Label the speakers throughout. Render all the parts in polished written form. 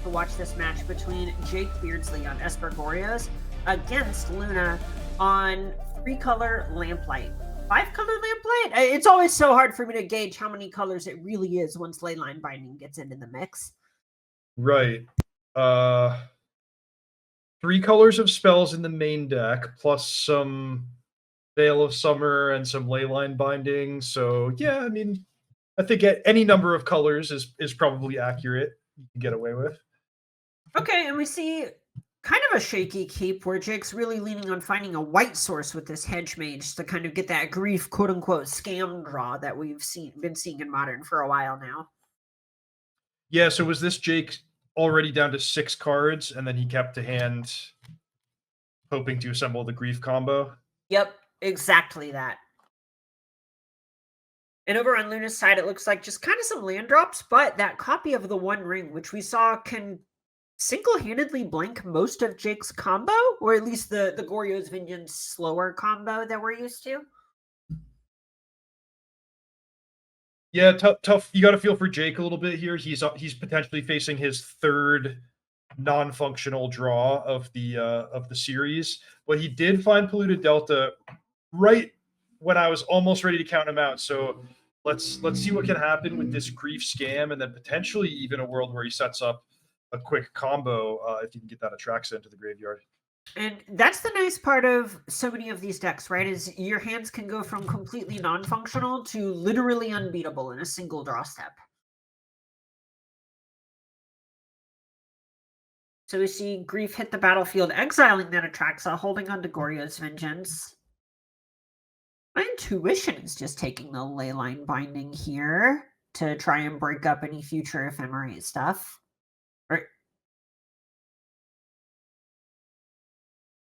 Speaker 1: to watch this match between Jake Beardsley on Esper Goryos against Luna on 3-color Lamplight. 5-color Lamplight? It's always so hard for me to gauge how many colors it really is once Leyline Binding gets into the mix.
Speaker 2: Right. 3 colors of spells in the main deck, plus some Veil of Summer and some Leyline Binding. So yeah, I mean, I think any number of colors is probably accurate. You can get away with.
Speaker 1: Okay, and we see kind of a shaky keep where Jake's really leaning on finding a white source with this Hedge Mage to kind of get that grief, quote unquote, scam draw that we've been seeing in Modern for a while now.
Speaker 2: Yeah, so was this Jake already down to 6 cards and then he kept to hand hoping to assemble the grief combo?
Speaker 1: Yep, exactly that. And over on Luna's side, it looks like just kind of some land drops, but that copy of the One Ring, which we saw can single-handedly blank most of Jake's combo, or at least the Goryo's Vengeance slower combo that we're used to.
Speaker 2: Yeah, tough. You got to feel for Jake a little bit here. He's potentially facing his 3rd non-functional draw of the series, but he did find Polluted Delta right when I was almost ready to count him out. So let's see what can happen with this grief scam, and then potentially even a world where he sets up a quick combo if you can get that Atraxa into the graveyard.
Speaker 1: And that's the nice part of so many of these decks, right? Is your hands can go from completely non-functional to literally unbeatable in a single draw step. So we see Grief hit the battlefield, exiling that Atraxa, holding on to Goryo's Vengeance. My intuition is just taking the Leyline Binding here to try and break up any future Ephemerate stuff.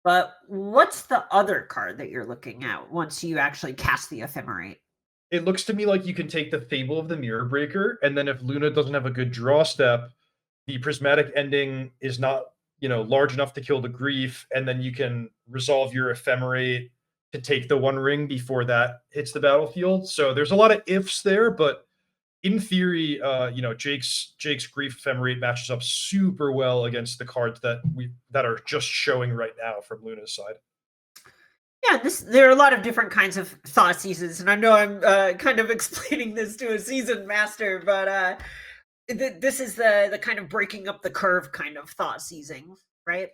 Speaker 1: But what's the other card that you're looking at once you actually cast the Ephemerate?
Speaker 2: It looks to me like you can take the Fable of the Mirror Breaker, and then if Luna doesn't have a good draw step, the Prismatic Ending is not, large enough to kill the grief, and then you can resolve your Ephemerate to take the One Ring before that hits the battlefield. So there's a lot of ifs there, but in theory, Jake's grief Ephemerate matches up super well against the cards that are just showing right now from Luna's side.
Speaker 1: Yeah, there are a lot of different kinds of thought seasons, and I know I'm kind of explaining this to a seasoned master, but this is the kind of breaking up the curve kind of thought seizing, right?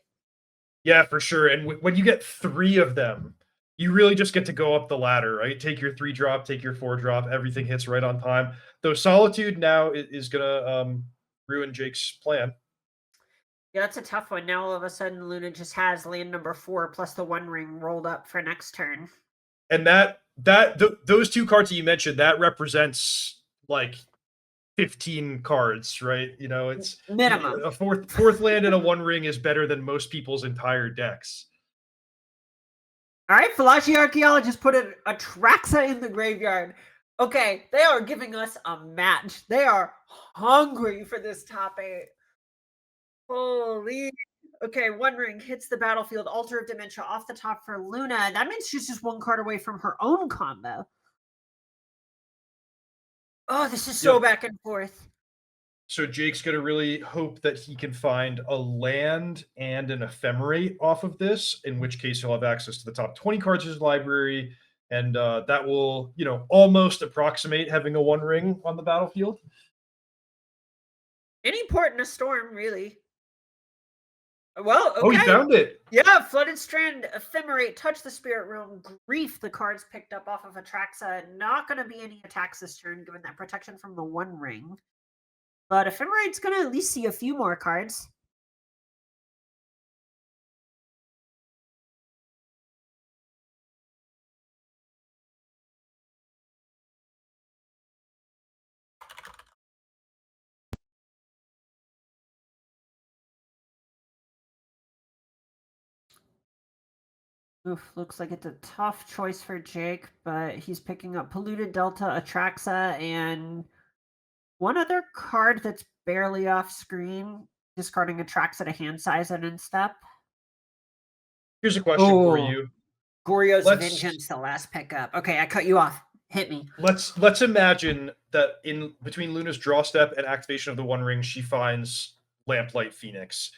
Speaker 2: Yeah, for sure. And when you get 3 of them, you really just get to go up the ladder, right? Take your 3-drop, take your 4-drop, everything hits right on time. Though Solitude now is going to ruin Jake's plan.
Speaker 1: Yeah, that's a tough one. Now all of a sudden Luna just has land number 4 plus the One Ring rolled up for next turn.
Speaker 2: And those 2 cards that you mentioned, that represents like 15 cards, right? It's
Speaker 1: minimum.
Speaker 2: A fourth land and a One Ring is better than most people's entire decks.
Speaker 1: All right, Philosophy Archaeologist put an Atraxa in the graveyard. Okay, they are giving us a match. They are hungry for this top 8. Holy. Okay, One Ring hits the battlefield. Altar of Dementia off the top for Luna. That means she's just 1 card away from her own combo. Oh, this is so back and forth.
Speaker 2: So Jake's going to really hope that he can find a land and an Ephemerate off of this, in which case he'll have access to the top 20 cards of his library, and that will, almost approximate having a One Ring on the battlefield.
Speaker 1: Any port in a storm, really. Well, okay.
Speaker 2: Oh, he found it.
Speaker 1: Yeah, Flooded Strand, Ephemerate, Touch the Spirit Realm, Grief, the cards picked up off of Atraxa. Not going to be any attacks this turn, given that protection from the One Ring. But Ephemerate's going to at least see a few more cards. Oof, looks like it's a tough choice for Jake, but he's picking up Polluted Delta, Atraxa, and one other card that's barely off screen, discarding Atraxa to hand size and in step.
Speaker 2: Here's a question for you.
Speaker 1: Goryo's Vengeance, the last pickup. Okay, I cut you off. Hit me.
Speaker 2: Let's imagine that in between Luna's draw step and activation of the One Ring, she finds Lamplight Phoenix.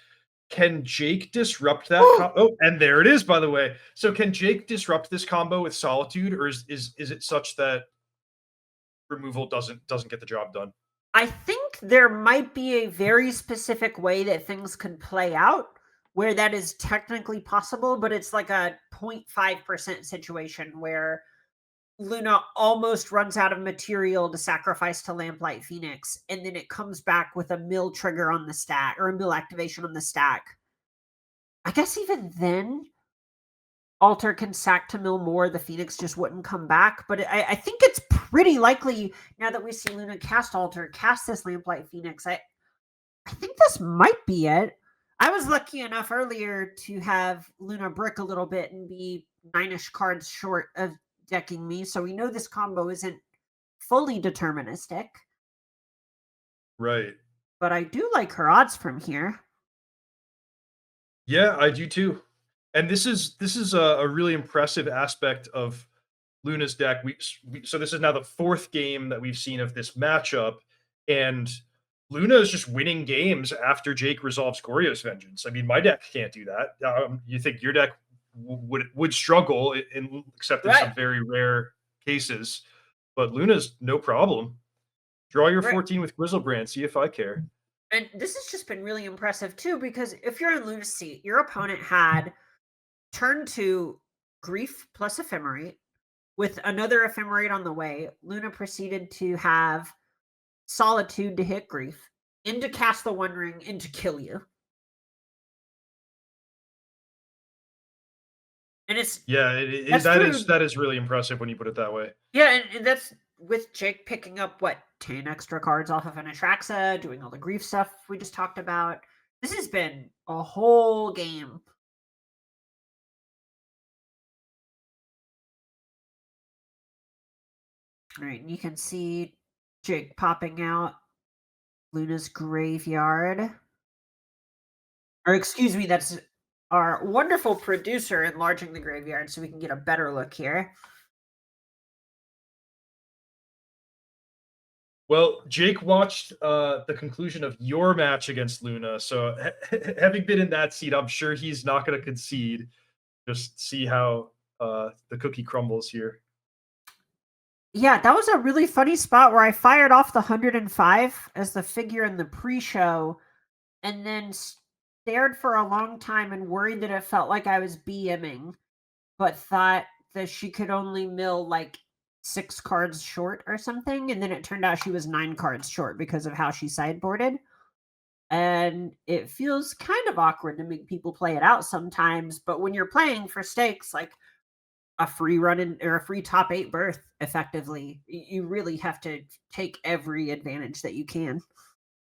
Speaker 2: Can Jake disrupt that oh, and there it is, by the way. So can Jake disrupt this combo with Solitude, or is it such that removal doesn't get the job done?
Speaker 1: I think there might be a very specific way that things could play out where that is technically possible, but it's like a 0.5% situation where Luna almost runs out of material to sacrifice to Lamplight Phoenix, and then it comes back with a mill trigger on the stack or a mill activation on the stack. I guess even then, Alter can sack to mill more. The Phoenix just wouldn't come back. But I think it's pretty likely now that we see Luna cast Alter, cast this Lamplight Phoenix. I think this might be it. I was lucky enough earlier to have Luna brick a little bit and be 9-ish cards short of decking me. So we know this combo isn't fully deterministic,
Speaker 2: Right.
Speaker 1: but I do like her odds from here.
Speaker 2: Yeah, I do too. And this is a really impressive aspect of Luna's deck. So this is now the fourth game that we've seen of this matchup, and Luna is just winning games after Jake resolves Goryo's Vengeance. I mean, my deck can't do that. You think your deck would struggle except in
Speaker 1: Right.
Speaker 2: some very rare cases, but Luna's no problem. Draw your
Speaker 1: Right.
Speaker 2: 14 with Grizzlebrand. See if I care.
Speaker 1: And this has just been really impressive too, because if you're in Luna's seat, your opponent had turn two Grief plus Ephemerate. With another Ephemerate on the way, Luna proceeded to have Solitude to hit Grief, into Cast the One Ring, into kill you. And it's
Speaker 2: Yeah,
Speaker 1: that's through
Speaker 2: that is really impressive when you put it that way.
Speaker 1: yeah, and that's with Jake picking up what 10 extra cards off of an Atraxa, doing all the grief stuff we just talked about. This has been a whole game. All right, and you can see Jake popping out Luna's graveyard. Or excuse me, that's our wonderful producer enlarging the graveyard so we can get a better look here.
Speaker 2: Well, Jake watched the conclusion of your match against Luna, so having been in that seat, I'm sure he's not going to concede. Just see how the cookie crumbles here.
Speaker 1: Yeah, that was a really funny spot where I fired off the 105 as the figure in the pre-show and then stared for a long time and worried that it felt like I was BMing, but thought that she could only mill like 6 cards short or something. And then it turned out she was 9 cards short because of how she sideboarded. And it feels kind of awkward to make people play it out sometimes. But when you're playing for stakes, like a free run in, or a free top 8 berth, effectively, you really have to take every advantage that you can.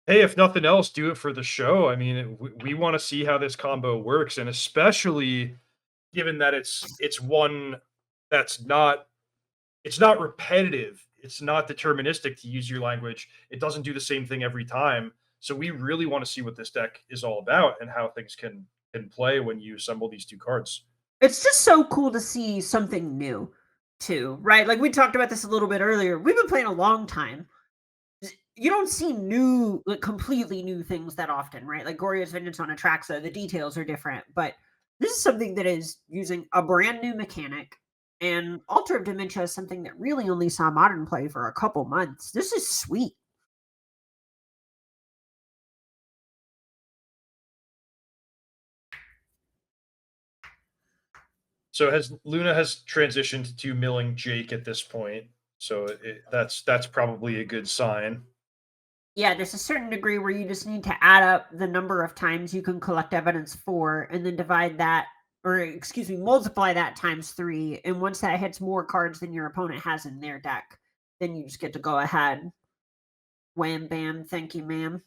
Speaker 2: Hey, if nothing else, do it for the show. I mean, we want to see how this combo works, and especially given that it's one that's not it's not repetitive, it's not deterministic, to use your language. It doesn't do the same thing every time. So we really want to see what this deck is all about and how things can play when you assemble these two cards.
Speaker 1: It's just so cool to see something new, too, right? Like we talked about this a little bit earlier. We've been playing a long time. You don't see new, like completely new things that often, right? Like Goryo's Vengeance on Atraxa, the details are different, but this is something that is using a brand new mechanic. And Altar of Dementia is something that really only saw modern play for a couple months. This is sweet.
Speaker 2: So has Luna has transitioned to milling Jake at this point. So that's probably a good sign.
Speaker 1: Yeah, there's a certain degree where you just need to add up the number of times you can collect evidence for and then divide that, or excuse me, multiply that times 3. And once that hits more cards than your opponent has in their deck, then you just get to go ahead. Wham bam, thank you, ma'am.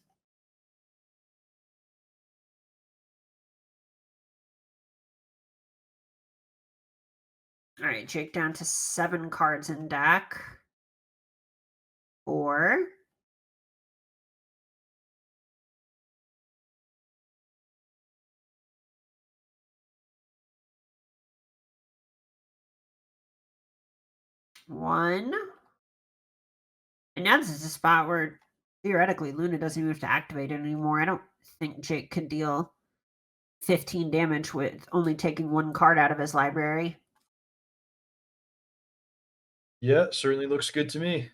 Speaker 1: All right, Jake down to 7 cards in deck. 4. One. And now this is a spot where theoretically, Luna doesn't even have to activate it anymore. I don't think Jake could deal 15 damage with only taking one card out of his library.
Speaker 2: Yeah, certainly looks good to me.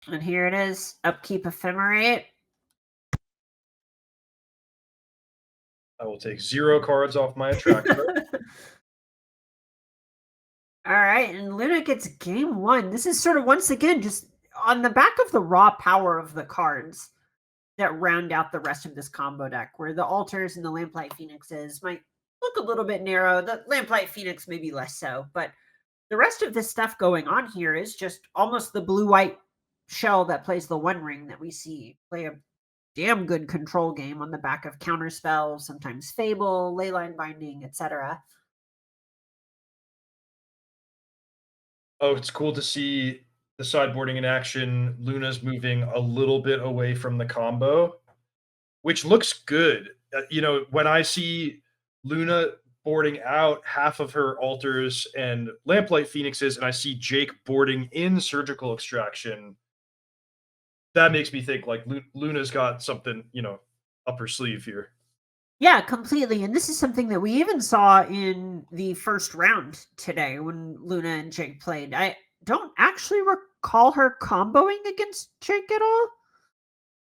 Speaker 1: And here it is, upkeep ephemerate.
Speaker 2: I will take 0 cards off my Atraxa.
Speaker 1: All right, and Luna gets game one. This is sort of once again just on the back of the raw power of the cards that round out the rest of this combo deck, where the altars and the Lamplight Phoenixes might look a little bit narrow. The Lamplight Phoenix maybe less so, but the rest of this stuff going on here is just almost the blue-white shell that plays the One Ring that we see play a damn good control game on the back of Counterspell, sometimes Fable, Leyline Binding, etc.
Speaker 2: Oh, it's cool to see the sideboarding in action. Luna's moving a little bit away from the combo, which looks good. When I see Luna boarding out half of her altars and Lamplight Phoenixes, and I see Jake boarding in Surgical Extraction, that makes me think like Luna's got something, up her sleeve here.
Speaker 1: Yeah, completely. And this is something that we even saw in the first round today when Luna and Jake played. I don't actually recall her comboing against Jake at all.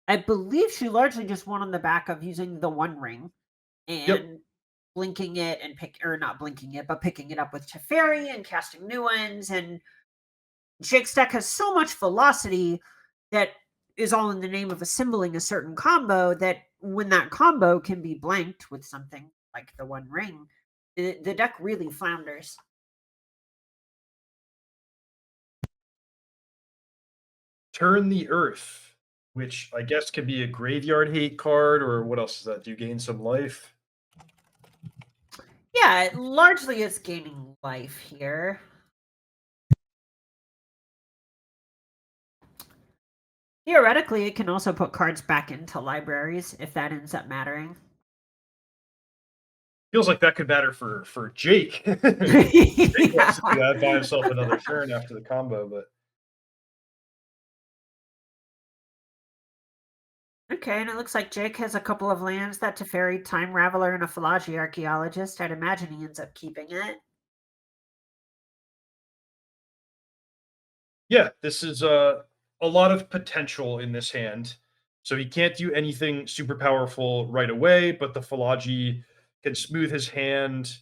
Speaker 1: I believe she largely just won on the back of using the One Ring
Speaker 2: Yep.
Speaker 1: and blinking it and not blinking it, but picking it up with Teferi and casting new ones. And Jake's deck has so much velocity that is all in the name of assembling a certain combo that when that combo can be blanked with something like the One Ring, the deck really flounders.
Speaker 2: Turn the Earth, which I guess could be a graveyard hate card, or what else is that? Do you gain some life?
Speaker 1: Yeah, largely it's gaining life here. Theoretically, it can also put cards back into libraries if that ends up mattering.
Speaker 2: Feels like that could matter for Jake. Jake wants to do that, buy himself another turn after the combo, but
Speaker 1: Okay, and it looks like Jake has a couple of lands, that Teferi, Time Raveler, and a Philology Archaeologist. I'd imagine he ends up keeping it.
Speaker 2: yeah, this is a lot of potential in this hand. So he can't do anything super powerful right away, but the Philology can smooth his hand,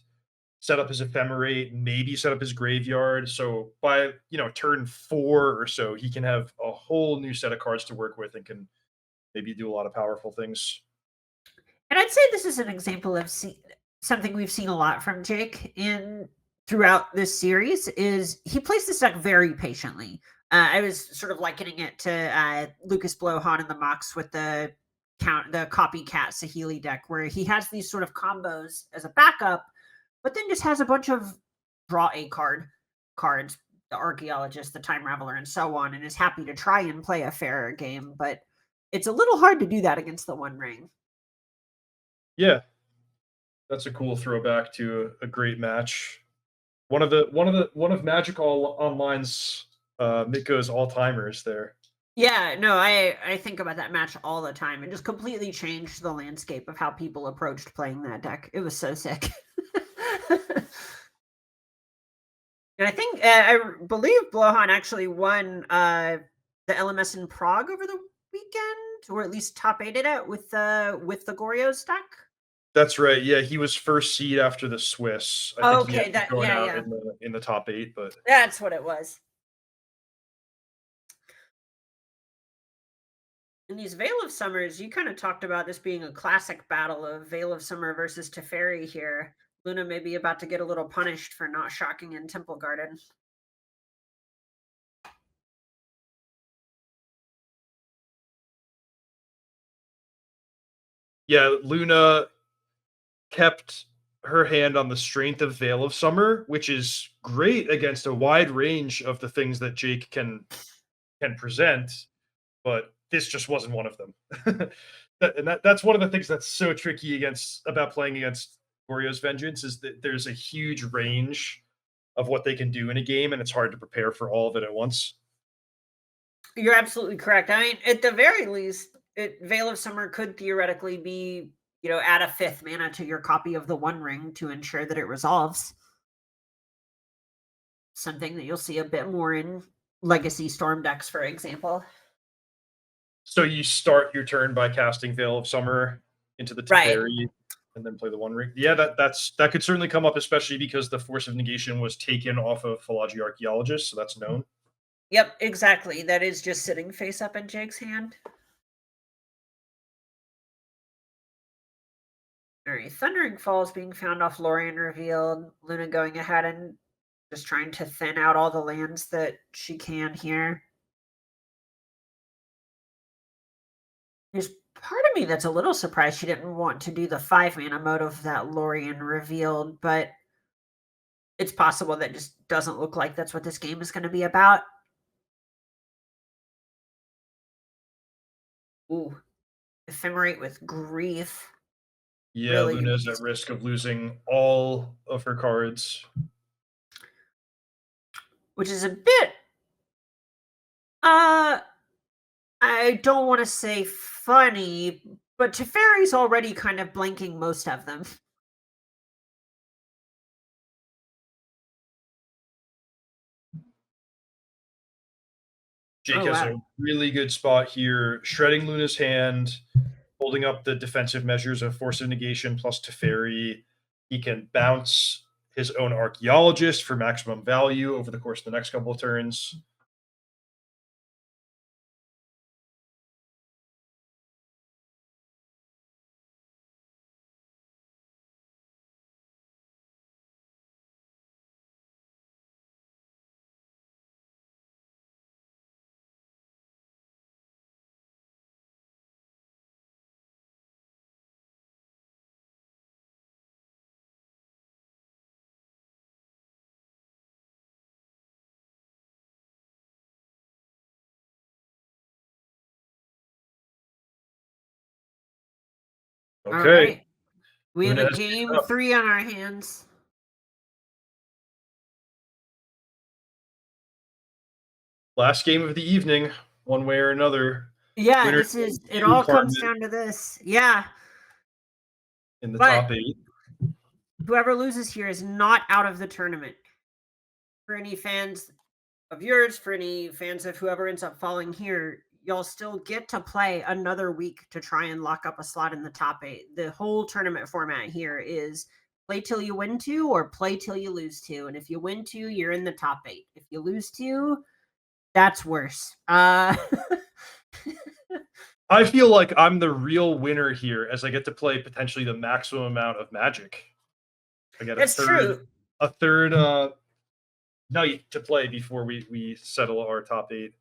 Speaker 2: set up his ephemerate, maybe set up his graveyard. So by turn 4 or so, he can have a whole new set of cards to work with and can maybe do a lot of powerful things.
Speaker 1: And I'd say this is an example of something we've seen a lot from Jake in throughout this series is he plays this deck very patiently. I was sort of likening it to Lucas Blohan in the Mox with the copycat Saheeli deck, where he has these sort of combos as a backup, but then just has a bunch of draw a cards, the Archaeologist, the Time Raveler, and so on, and is happy to try and play a fairer game, but it's a little hard to do that against the One Ring.
Speaker 2: Yeah, that's a cool throwback to a great match. One of Magic Online's Mitko's all timers there.
Speaker 1: Yeah, no, I think about that match all the time. It just completely changed the landscape of how people approached playing that deck. It was so sick. And I think I believe Blohan actually won the LMS in Prague over the weekend, or at least top eighted it with the Goryo stack.
Speaker 2: That's right. Yeah, he was first seed after the Swiss. I think he
Speaker 1: Okay,
Speaker 2: ended up going out
Speaker 1: yeah,
Speaker 2: in the top 8, but
Speaker 1: that's what it was. In these Veil of Summers, you kind of talked about this being a classic battle of Veil of Summer versus Teferi here. Luna may be about to get a little punished for not shocking in Temple Garden.
Speaker 2: yeah, Luna kept her hand on the strength of Veil of Summer, which is great against a wide range of the things that Jake can present, but this just wasn't one of them. That's one of the things that's so tricky about playing against Goryo's Vengeance is that there's a huge range of what they can do in a game, and it's hard to prepare for all of it at once.
Speaker 1: You're absolutely correct. I mean, at the very least, Veil of Summer could theoretically be, add a fifth mana to your copy of the One Ring to ensure that it resolves. Something that you'll see a bit more in Legacy Storm decks, for example.
Speaker 2: So you start your turn by casting Veil of Summer into the
Speaker 1: Right.
Speaker 2: Teferi and then play the One Ring. Yeah, that could certainly come up, especially because the Force of Negation was taken off of Philology Archaeologist, so that's known.
Speaker 1: Yep, exactly. That is just sitting face up in Jake's hand. All right, Thundering Falls being found off Lorien revealed. Luna going ahead and just trying to thin out all the lands that she can here. There's part of me that's a little surprised she didn't want to do the 5 mana motive that Lorien revealed, but it's possible that just doesn't look like that's what this game is going to be about. Ooh, Ephemerate with Grief.
Speaker 2: Yeah,
Speaker 1: Really,
Speaker 2: Luna's at risk of losing all of her cards.
Speaker 1: which is a bit, I don't want to say funny, but Teferi's already kind of blanking most of them.
Speaker 2: Jake
Speaker 1: Oh,
Speaker 2: has
Speaker 1: wow.
Speaker 2: a really good spot here, shredding Luna's hand, holding up the defensive measures of Force of Negation plus Teferi. He can bounce his own Archaeologist for maximum value over the course of the next couple of turns.
Speaker 1: All
Speaker 2: Okay,
Speaker 1: right. We have
Speaker 2: Luna
Speaker 1: a
Speaker 2: has picked
Speaker 1: game
Speaker 2: up.
Speaker 1: 3 on our hands.
Speaker 2: Last game of the evening, one way or another.
Speaker 1: Yeah,
Speaker 2: Winner
Speaker 1: it
Speaker 2: you,
Speaker 1: all comes
Speaker 2: Carmen,
Speaker 1: down to this. Yeah.
Speaker 2: in the
Speaker 1: But
Speaker 2: top 8.
Speaker 1: whoever loses here is not out of the tournament. For any fans of yours, for any fans of whoever ends up falling here, y'all still get to play another week to try and lock up a slot in the top 8. The whole tournament format here is play till you win 2 or play till you lose 2. And if you win 2, you're in the top 8. If you lose 2, that's worse.
Speaker 2: I feel like I'm the real winner here as I get to play potentially the maximum amount of Magic. I get
Speaker 1: That's true.
Speaker 2: a third night to play before we settle our top 8.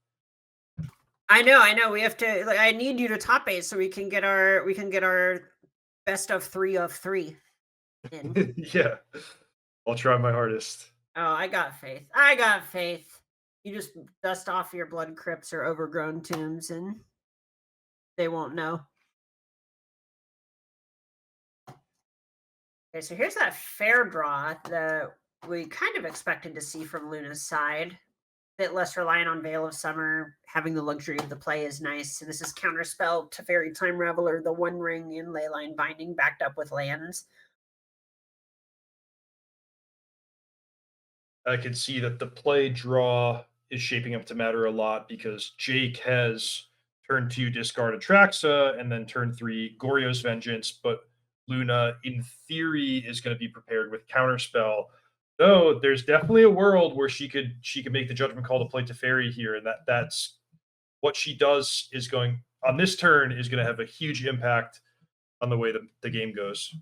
Speaker 1: I know. We have to. Like, I need you to top 8 so we can get our best of 3 of 3 in.
Speaker 2: Yeah, I'll try my hardest.
Speaker 1: Oh, I got faith. I got faith. You just dust off your blood crypts or overgrown tombs, and they won't know. Okay, so here's that fair draw that we kind of expected to see from Luna's side. Bit less reliant on Veil of Summer. Having the luxury of the play is nice. So this is Counterspell, Teferi Time Reveler, the One Ring, and Leyline Binding backed up with lands.
Speaker 2: I can see that the play draw is shaping up to matter a lot because Jake has turn 2 discard Atraxa and then turn 3 Goryo's Vengeance, but Luna, in theory, is going to be prepared with Counterspell. Though there's definitely a world where she could make the judgment call to play Teferi here, and that's what she does is going on this turn is going to have a huge impact on the way the game goes.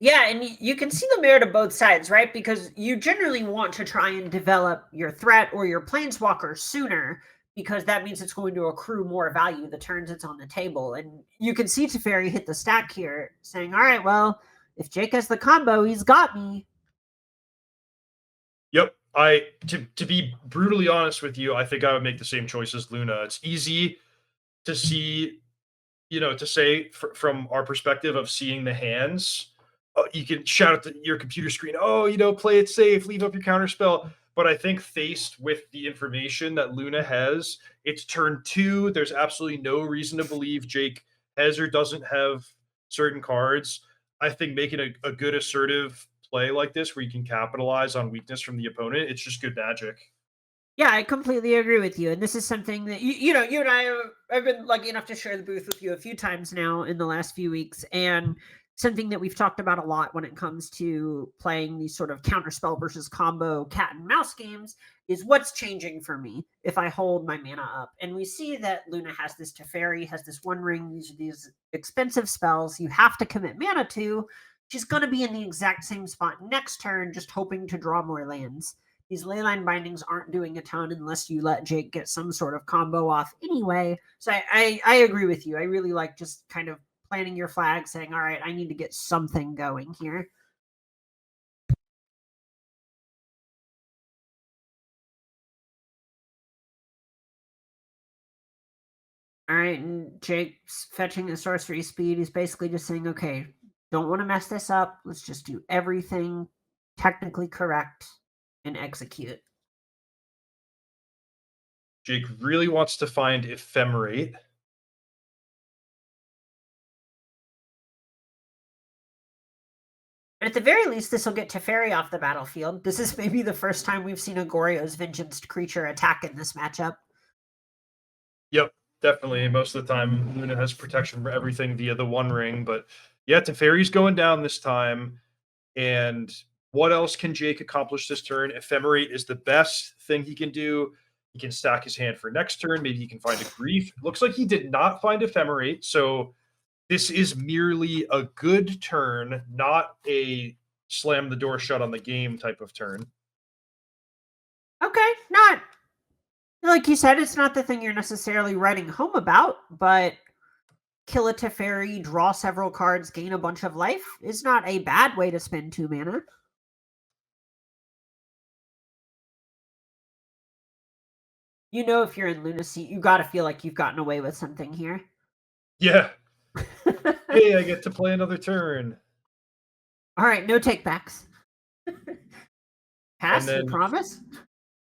Speaker 1: Yeah, and you can see the merit of both sides, right? Because you generally want to try and develop your threat or your planeswalker sooner, because that means it's going to accrue more value the turns it's on the table. And you can see Teferi hit the stack here, saying, all right, well, if Jake has the combo, he's got me.
Speaker 2: Yep. To be brutally honest with you, I think I would make the same choice as Luna. It's easy to see, to say from our perspective of seeing the hands. You can shout at your computer screen, "Oh, play it safe, leave up your counter spell." But I think faced with the information that Luna has, it's turn 2. There's absolutely no reason to believe Jake has or doesn't have certain cards. I think making a good assertive play like this where you can capitalize on weakness from the opponent, it's just good magic.
Speaker 1: Yeah, I completely agree with you. And this is something that you and I have been lucky enough to share the booth with you a few times now in the last few weeks, and something that we've talked about a lot when it comes to playing these sort of counterspell versus combo cat and mouse games is what's changing for me if I hold my mana up. And we see that Luna has this Teferi, has this One Ring. These are these expensive spells you have to commit mana to. She's going to be in the exact same spot next turn, just hoping to draw more lands. These leyline bindings aren't doing a ton unless you let Jake get some sort of combo off anyway. So I agree with you. I really like just kind of planting your flag, saying, all right, I need to get something going here. All right, and Jake's fetching a sorcery speed. He's basically just saying, okay, don't want to mess this up. Let's just do everything technically correct and execute.
Speaker 2: Jake really wants to find Ephemerate.
Speaker 1: And at the very least, this will get Teferi off the battlefield. This is maybe the first time we've seen a Goryo's Vengeance creature attack in this matchup.
Speaker 2: Yep, definitely. Most of the time, Luna has protection for everything via the One Ring. But yeah, Teferi's going down this time. And what else can Jake accomplish this turn? Ephemerate is the best thing he can do. He can stack his hand for next turn. Maybe he can find a grief. Looks like he did not find Ephemerate. So this is merely a good turn, not a slam the door shut on the game type of turn.
Speaker 1: Okay, not like you said, it's not the thing you're necessarily writing home about, but kill a Teferi, draw several cards, gain a bunch of life is not a bad way to spend 2 mana. You know, if you're in Lunacy, you got to feel like you've gotten away with something here.
Speaker 2: Yeah. Hey, I get to play another turn.
Speaker 1: All right, no takebacks. Pass,
Speaker 2: And
Speaker 1: you
Speaker 2: then
Speaker 1: promise?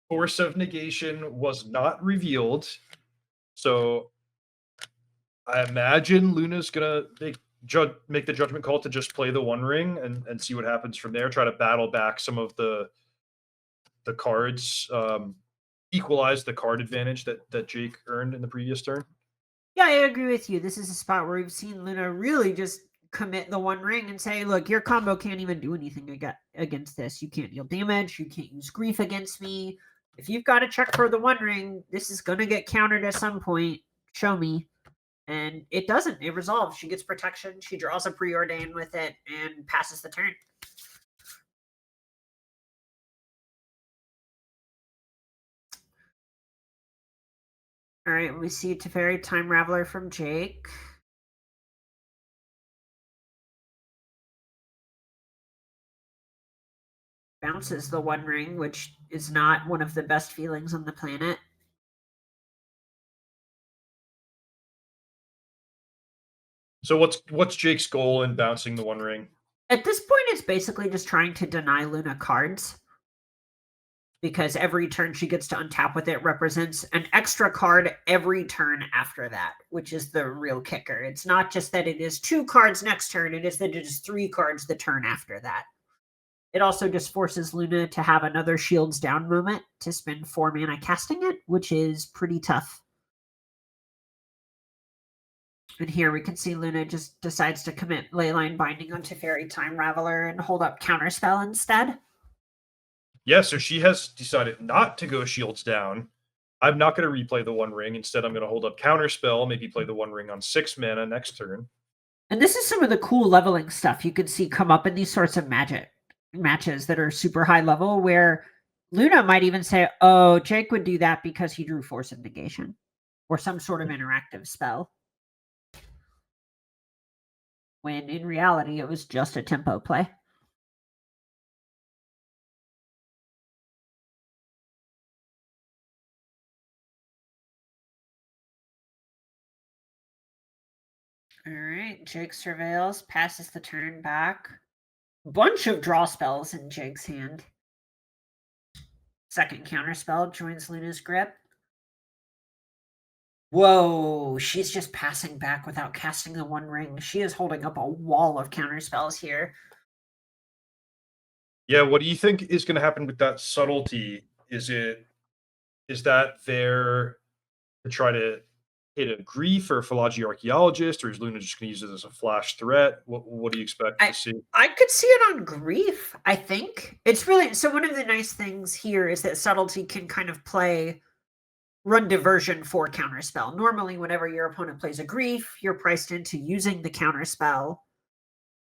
Speaker 2: Force of Negation was not revealed. So I imagine Luna's gonna make the judgment call to just play the One Ring and see what happens from there. Try to battle back some of the cards, equalize the card advantage that Jake earned in the previous turn.
Speaker 1: Yeah, I agree with you. This is a spot where we've seen Luna really just commit the One Ring and say, look, your combo can't even do anything against this. You can't deal damage. You can't use grief against me. If you've got to check for the One Ring, this is going to get countered at some point. Show me. And it doesn't. It resolves. She gets protection. She draws a preordain with it and passes the turn. All right, we see Teferi Time Raveler from Jake. Bounces the One Ring, which is not one of the best feelings on the planet.
Speaker 2: So what's Jake's goal in bouncing the One Ring?
Speaker 1: At this point, it's basically just trying to deny Luna cards. Because every turn she gets to untap with it represents an extra card every turn after that, which is the real kicker. It's not just that it is 2 cards next turn, it is that it is 3 cards the turn after that. It also just forces Luna to have another shields down moment to spend 4 mana casting it, which is pretty tough. And here we can see Luna just decides to commit Leyline Binding on Teferi Time Raveler and hold up Counterspell instead.
Speaker 2: Yeah, so she has decided not to go shields down. I'm not going to replay the One Ring. Instead, I'm going to hold up Counterspell, maybe play the One Ring on 6 mana next turn.
Speaker 1: And this is some of the cool leveling stuff you could see come up in these sorts of Magic matches that are super high level, where Luna might even say, oh, Jake would do that because he drew Force of Negation or some sort of interactive spell. When in reality, it was just a tempo play. All right, Jake surveils, passes the turn back. Bunch of draw spells in Jake's hand. Second counterspell joins Luna's grip. Whoa, she's just passing back without casting the One Ring. She is holding up a wall of counterspells here.
Speaker 2: Yeah, what do you think is going to happen with that subtlety? Is that there to try to hit a grief or a Philology archaeologist, or is Luna just going to use it as a flash threat? What do you expect
Speaker 1: I
Speaker 2: to see?
Speaker 1: I could see it on grief, I think. It's really so one of the nice things here is that subtlety can kind of run diversion for counterspell. Normally, whenever your opponent plays a grief, you're priced into using the counterspell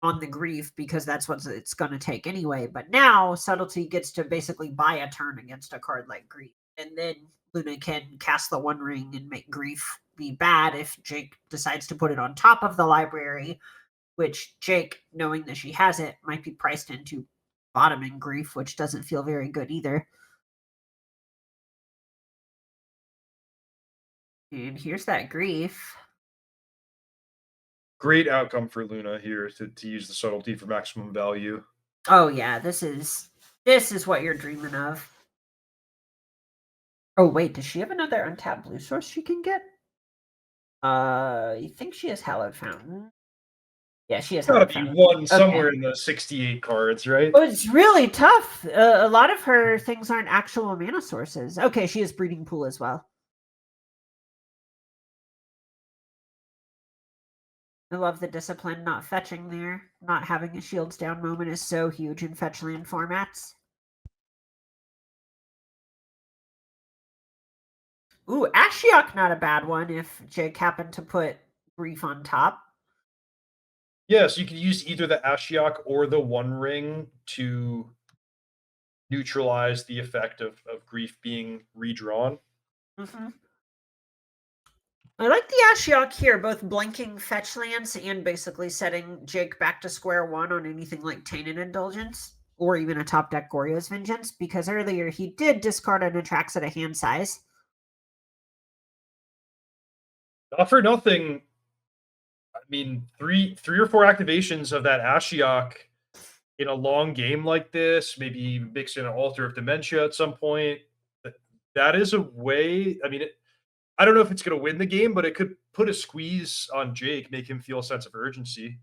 Speaker 1: on the grief because that's what it's going to take anyway. But now subtlety gets to basically buy a turn against a card like grief, and then Luna can cast the One Ring and make grief be bad if Jake decides to put it on top of the library, which Jake, knowing that she has it, might be priced into bottoming grief, which doesn't feel very good either. And here's that grief.
Speaker 2: Great outcome for Luna here to use the subtlety for maximum value.
Speaker 1: Oh yeah, this is what you're dreaming of. Oh wait, does she have another untapped blue source she can get? You think she has Hallowed Fountain? Yeah, she has
Speaker 2: Gotta
Speaker 1: Hallowed
Speaker 2: be
Speaker 1: Fountain.
Speaker 2: one somewhere
Speaker 1: Okay.
Speaker 2: in the 68 cards, right?
Speaker 1: Oh, it's really tough. A lot of her things aren't actual mana sources. Okay, she has Breeding Pool as well. I love the discipline not fetching there. Not having a shields down moment is so huge in fetch land formats. Ooh, Ashiok not a bad one if Jake happened to put Grief on top.
Speaker 2: Yeah, so you can use either the Ashiok or the One Ring to neutralize the effect of grief being redrawn.
Speaker 1: Mm-hmm. I like the Ashiok here, both blanking fetch lands and basically setting Jake back to square one on anything like Tainted Indulgence or even a top deck Goryo's Vengeance, because earlier he did discard an Atraxa to hand size.
Speaker 2: Not for nothing. I mean, three or four activations of that Ashiok in a long game like this, maybe mix in an Altar of Dementia at some point. That is a way. I mean, I don't know if it's going to win the game, but it could put a squeeze on Jake, make him feel a sense of urgency.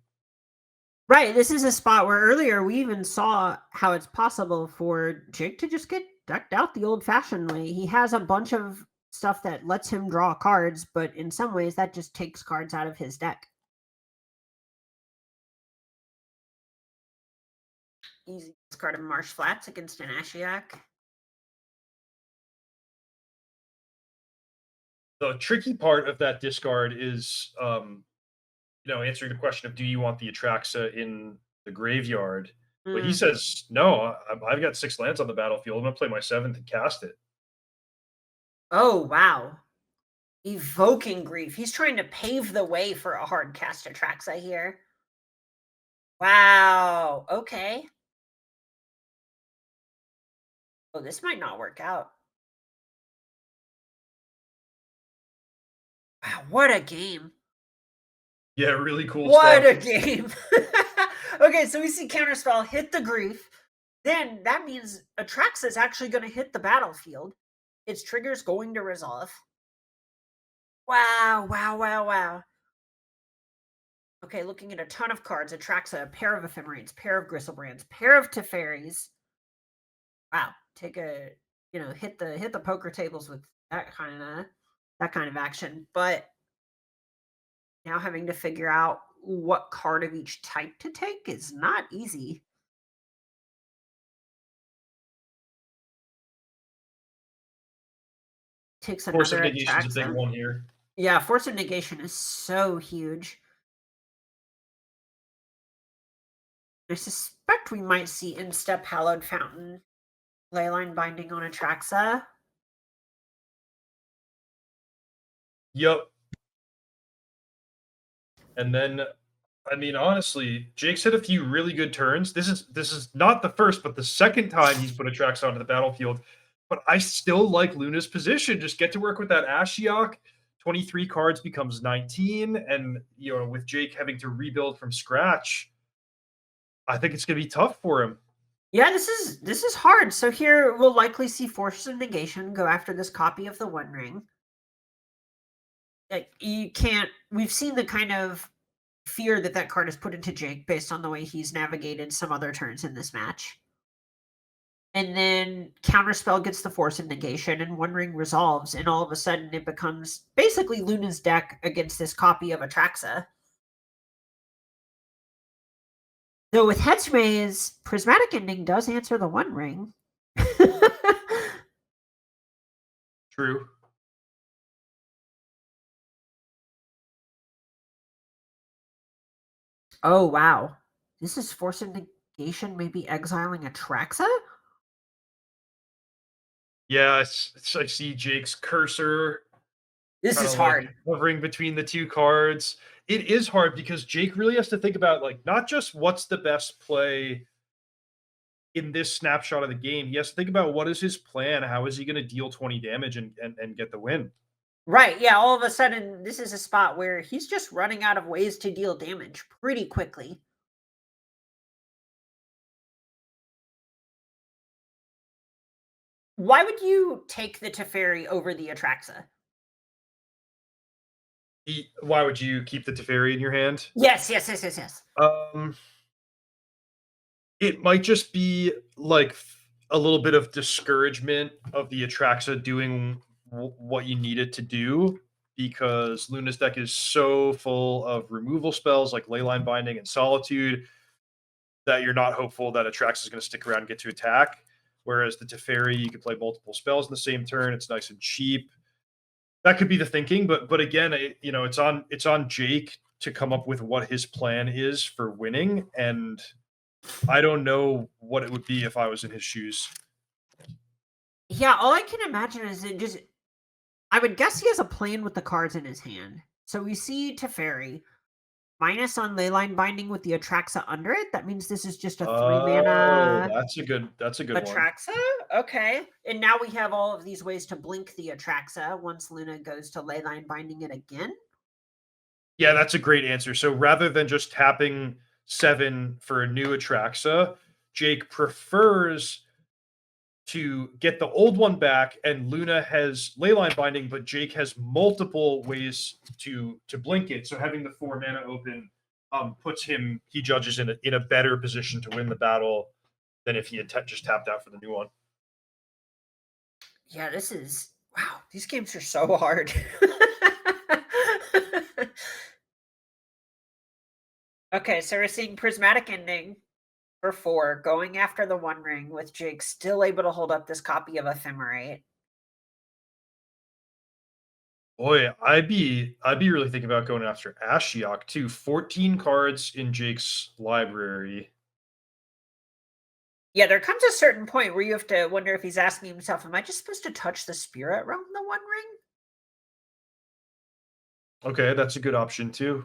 Speaker 1: Right, this is a spot where earlier we even saw how it's possible for Jake to just get decked out the old-fashioned way. He has a bunch of stuff that lets him draw cards, but in some ways that just takes cards out of his deck. Easy discard of Marsh Flats against an Ashiok.
Speaker 2: The tricky part of that discard is, answering the question of do you want the Atraxa in the graveyard? But he
Speaker 1: Mm.
Speaker 2: says no. I've got 6 lands on the battlefield. I'm gonna play my 7th and cast it.
Speaker 1: Oh, wow. Evoking Grief. He's trying to pave the way for a hard cast Atraxa here. Wow. Okay. Oh, this might not work out. Wow, what a game.
Speaker 2: Yeah, really cool
Speaker 1: What
Speaker 2: stuff.
Speaker 1: a game. Okay, so we see Counterspell hit the Grief. Then that means Atraxa is actually going to hit the battlefield. Its trigger's going to resolve. Wow, wow, wow, wow. Okay, looking at a ton of cards. Atraxa, a pair of Ephemerates, pair of Gristlebrands, pair of Teferis. Wow, take a hit the poker tables with that kind of action. But now having to figure out what card of each type to take is not easy. Takes
Speaker 2: Force of
Speaker 1: another
Speaker 2: Negation is a big
Speaker 1: Atraxa.
Speaker 2: one here.
Speaker 1: Yeah, Force of Negation is so huge. I suspect we might see Instep Hallowed Fountain, Leyline Binding on Atraxa.
Speaker 2: Yep. And then, I mean, honestly, Jake's had a few really good turns. This is not the first, but the second time he's put Atraxa onto the battlefield. But I still like Luna's position. Just get to work with that Ashiok. 23 cards becomes 19, and with Jake having to rebuild from scratch, I think it's going to be tough for him.
Speaker 1: Yeah, this is hard. So here we'll likely see Force of Negation go after this copy of the One Ring. Like, you can't. We've seen the kind of fear that that card has put into Jake based on the way he's navigated some other turns in this match. And then Counterspell gets the Force of Negation, and One Ring resolves, and all of a sudden it becomes basically Luna's deck against this copy of Atraxa. Though with Head's Maze, Prismatic Ending does answer the One Ring.
Speaker 2: True.
Speaker 1: Oh, wow. This is Force of Negation, maybe exiling Atraxa?
Speaker 2: Yeah, I see Jake's cursor
Speaker 1: This
Speaker 2: kind
Speaker 1: is
Speaker 2: of like
Speaker 1: hard.
Speaker 2: hovering between the two cards. It is hard because Jake really has to think about like not just what's the best play in this snapshot of the game. He has to think about what is his plan, how is he going to deal 20 damage and get the win.
Speaker 1: Right, yeah, all of a sudden, this is a spot where he's just running out of ways to deal damage pretty quickly. Why would you take the Teferi over the Atraxa?
Speaker 2: Why would you keep the Teferi in your hand?
Speaker 1: Yes, yes, yes, yes, yes.
Speaker 2: Um, it might just be like a little bit of discouragement of the Atraxa doing what you need it to do because Luna's deck is so full of removal spells like Leyline Binding and Solitude that you're not hopeful that Atraxa is going to stick around and get to attack. Whereas the Teferi, you can play multiple spells in the same turn. It's nice and cheap. That could be the thinking, but again, it's on Jake to come up with what his plan is for winning, and I don't know what it would be if I was in his shoes.
Speaker 1: Yeah, all I can imagine is it just. I would guess he has a plan with the cards in his hand. So we see Teferi minus on Leyline Binding with the Atraxa under it. That means this is just a 3
Speaker 2: Oh,
Speaker 1: mana
Speaker 2: that's a good one.
Speaker 1: Atraxa. Okay. And now we have all of these ways to blink the Atraxa once Luna goes to Leyline Binding it again.
Speaker 2: Yeah, that's a great answer. So rather than just tapping 7 for a new Atraxa, Jake prefers to get the old one back, and Luna has Leyline Binding, but Jake has multiple ways to blink it. So having the 4 mana open puts him, he judges in a better position to win the battle than if he had just tapped out for the new one.
Speaker 1: Yeah, this is wow. These games are so hard. Okay, so we're seeing Prismatic Ending for 4, going after the One Ring with Jake still able to hold up this copy of Ephemerate.
Speaker 2: Boy, I'd be really thinking about going after Ashiok too. 14 cards in Jake's library.
Speaker 1: Yeah, there comes a certain point where you have to wonder if he's asking himself, "Am I just supposed to touch the Spirit Realm, the One Ring?"
Speaker 2: Okay, that's a good option too.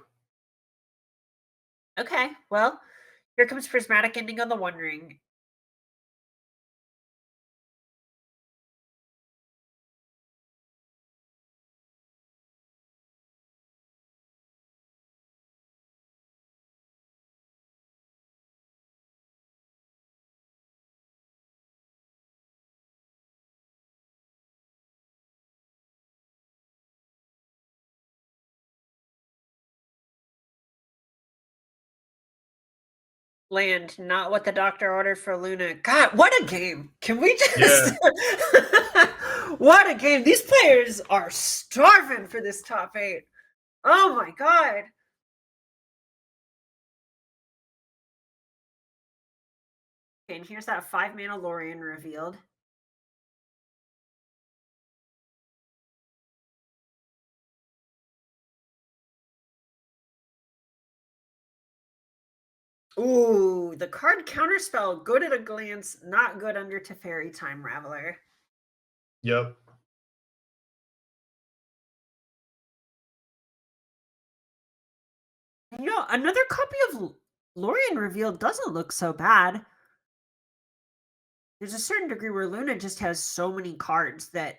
Speaker 1: Okay, well, here comes Prismatic Ending on the One Ring. Land, not what the doctor ordered for Luna. God, what a game! Can we just? What a game! These players are starving for this top 8. Oh my god! Okay, and here's that 5 mana Lorien revealed. Ooh, the card Counterspell, good at a glance, not good under Teferi Time Raveler.
Speaker 2: Yep.
Speaker 1: You know, another copy of Lorien revealed doesn't look so bad. There's a certain degree where Luna just has so many cards that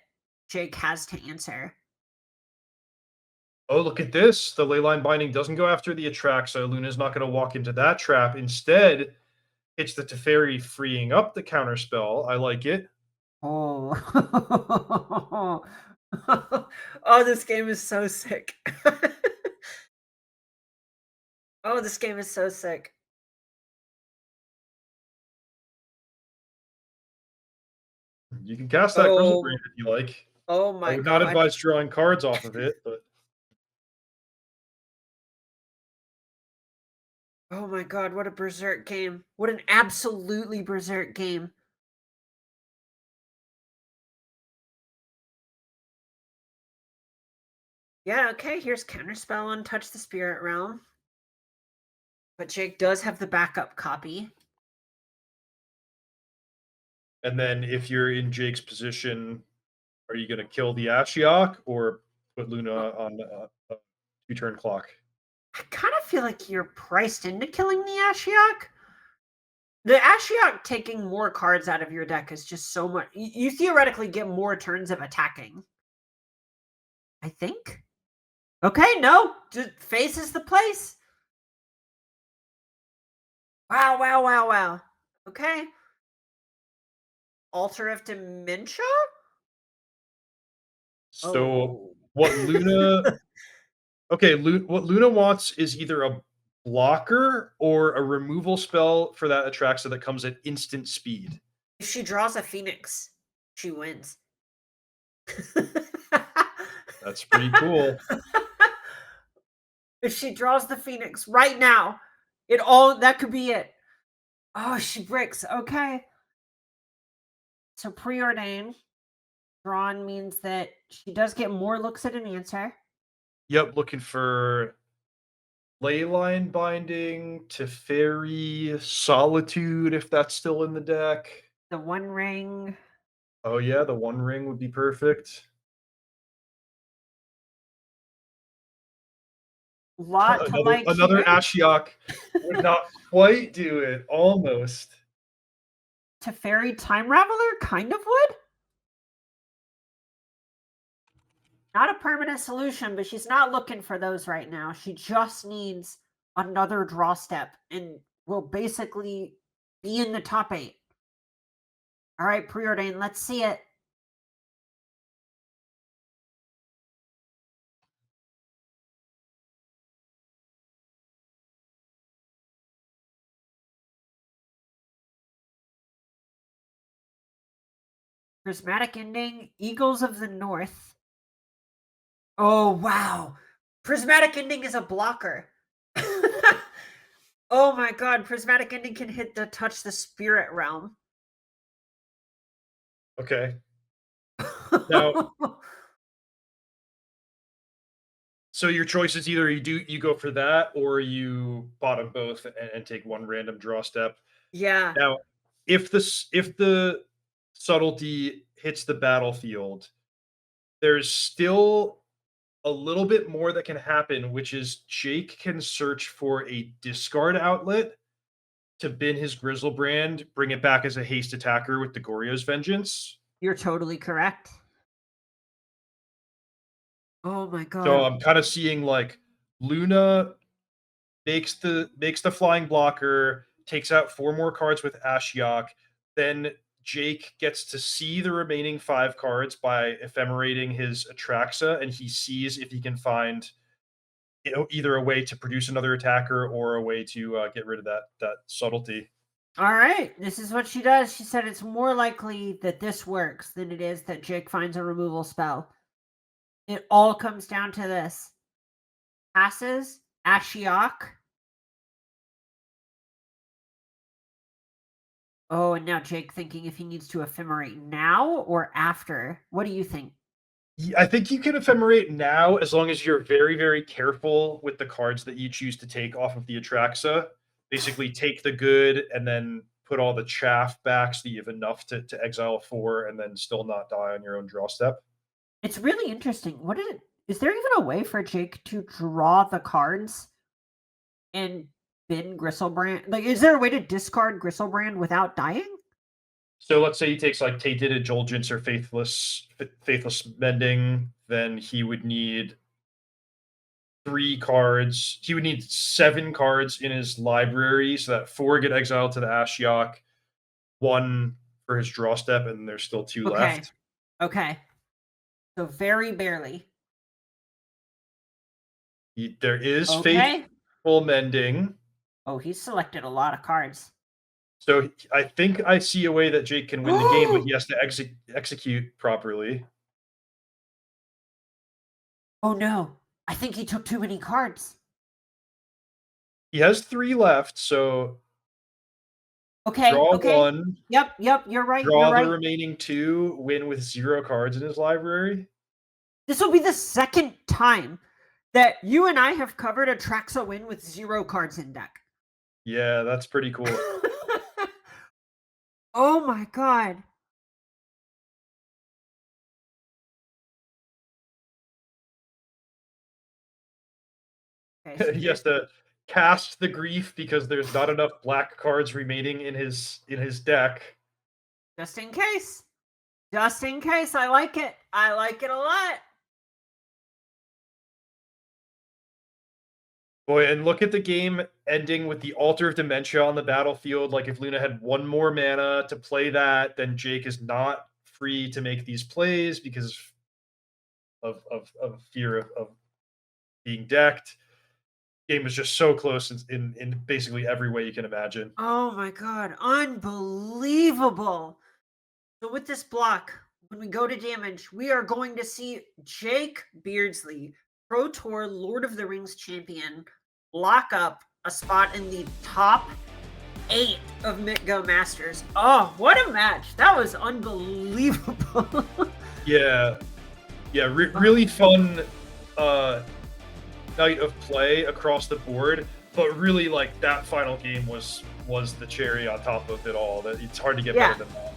Speaker 1: Jake has to answer.
Speaker 2: Oh, look at this. The Leyline Binding doesn't go after the Atraxa. Luna's not going to walk into that trap. Instead, hits the Teferi, freeing up the counterspell. I like it.
Speaker 1: Oh. Oh, this game is so sick. Oh, this game is so sick.
Speaker 2: You can cast that Grizzlebrand
Speaker 1: Oh,
Speaker 2: if you like.
Speaker 1: oh
Speaker 2: I
Speaker 1: my
Speaker 2: would not
Speaker 1: god.
Speaker 2: advise drawing cards off of it, but
Speaker 1: Oh my god, what a berserk game. What an absolutely berserk game. Yeah, okay, here's Counterspell on Touch the Spirit Realm. But Jake does have the backup copy.
Speaker 2: and then if you're in Jake's position, are you going to kill the Ashiok or put Luna
Speaker 1: Uh,
Speaker 2: on a 2-turn clock?
Speaker 1: I kind of feel like you're priced into killing the Ashiok. The Ashiok taking more cards out of your deck is just so much. You theoretically get more turns of attacking. I think. Okay, no. Just face is the place. Wow, wow, wow, wow. Okay. Altar of Dementia?
Speaker 2: So
Speaker 1: Oh.
Speaker 2: what Luna okay, what Luna wants is either a blocker or a removal spell for that Atraxa that comes at instant speed.
Speaker 1: If she draws a Phoenix, she wins.
Speaker 2: That's pretty cool.
Speaker 1: If she draws the Phoenix right now, it all that could be it. Oh, she bricks. Okay. So preordain. Drawn means that she does get more looks at an answer.
Speaker 2: Yep, looking for Leyline Binding, Teferi, Solitude, if that's still in the deck.
Speaker 1: The One Ring.
Speaker 2: Oh yeah, the One Ring would be perfect.
Speaker 1: Lot to
Speaker 2: another
Speaker 1: like
Speaker 2: another
Speaker 1: here.
Speaker 2: Ashiok would not quite do it. Almost.
Speaker 1: Teferi Time Raveler kind of would. Not a permanent solution, but she's not looking for those right now. She just needs another draw step and will basically be in the top 8. All right, preordain. Let's see it. Prismatic Ending, Eagles of the North. Oh, wow. Prismatic Ending is a blocker. Oh my god, Prismatic Ending can hit the touch the spirit realm.
Speaker 2: Okay. Now, so your choice is either you go for that or you bottom both and take one random draw step.
Speaker 1: Yeah,
Speaker 2: Now, if the subtlety hits the battlefield, there's still a little bit more that can happen, which is Jake can search for a discard outlet to bin his Grizzlebrand, bring it back as a haste attacker with the Goryo's Vengeance.
Speaker 1: you're totally correct. Oh my
Speaker 2: So
Speaker 1: god.
Speaker 2: I'm kind of seeing like Luna makes the flying blocker, takes out 4 more cards with Ashiok, then Jake gets to see the remaining 5 cards by ephemerating his Atraxa, and he sees if he can find either a way to produce another attacker or a way to get rid of that subtlety.
Speaker 1: All right, this is what she does. She said it's more likely that this works than it is that Jake finds a removal spell. It all comes down to this. Passes, Ashiok. Oh, and now Jake thinking if he needs to ephemerate now or after. What do you think?
Speaker 2: I think you can ephemerate now as long as you're very, very careful with the cards that you choose to take off of the Atraxa. Basically, take the good and then put all the chaff back so that you have enough to exile 4 and then still not die on your own draw step.
Speaker 1: It's really interesting. Is there even a way for Jake to draw the cards and bin Gristlebrand? Like, is there a way to discard Gristlebrand without dying?
Speaker 2: So let's say he takes like Tainted Indulgence or Faithless Mending, then he would need 3 cards. He would need 7 cards in his library, so that 4 get exiled to the Ashiok, 1 for his draw step, and there's still 2
Speaker 1: Okay.
Speaker 2: left.
Speaker 1: Okay. So very barely.
Speaker 2: There is
Speaker 1: Okay.
Speaker 2: Faithful Mending.
Speaker 1: Oh, he's selected a lot of cards.
Speaker 2: So I think I see a way that Jake can win the game, but he has to execute properly.
Speaker 1: Oh no. I think he took too many cards.
Speaker 2: He has 3 left, so
Speaker 1: Okay.
Speaker 2: draw
Speaker 1: Okay.
Speaker 2: 1.
Speaker 1: Yep. You're right.
Speaker 2: Draw
Speaker 1: You're right.
Speaker 2: the remaining 2, win with 0 cards in his library.
Speaker 1: This will be the second time that you and I have covered a Traxa win with 0 cards in deck.
Speaker 2: Yeah, that's pretty cool.
Speaker 1: Oh my god. Okay, so
Speaker 2: He has to cast the Grief because there's not enough black cards remaining in his deck.
Speaker 1: just in case. Just in case. I like it. I like it a lot.
Speaker 2: Boy, and look at the game ending with the Altar of Dementia on the battlefield. Like, if Luna had 1 more mana to play that, then Jake is not free to make these plays because of fear of being decked. Game was just so close in basically every way you can imagine.
Speaker 1: Oh my god. Unbelievable. So with this block, when we go to damage, we are going to see Jake Beardsley, Pro Tour Lord of the Rings champion, lock up a spot in the top 8 of MTGO Masters. Oh, what a match. That was unbelievable.
Speaker 2: Yeah. Yeah, really fun night of play across the board, but really, like, that final game was the cherry on top of it all. That it's hard to get better than that.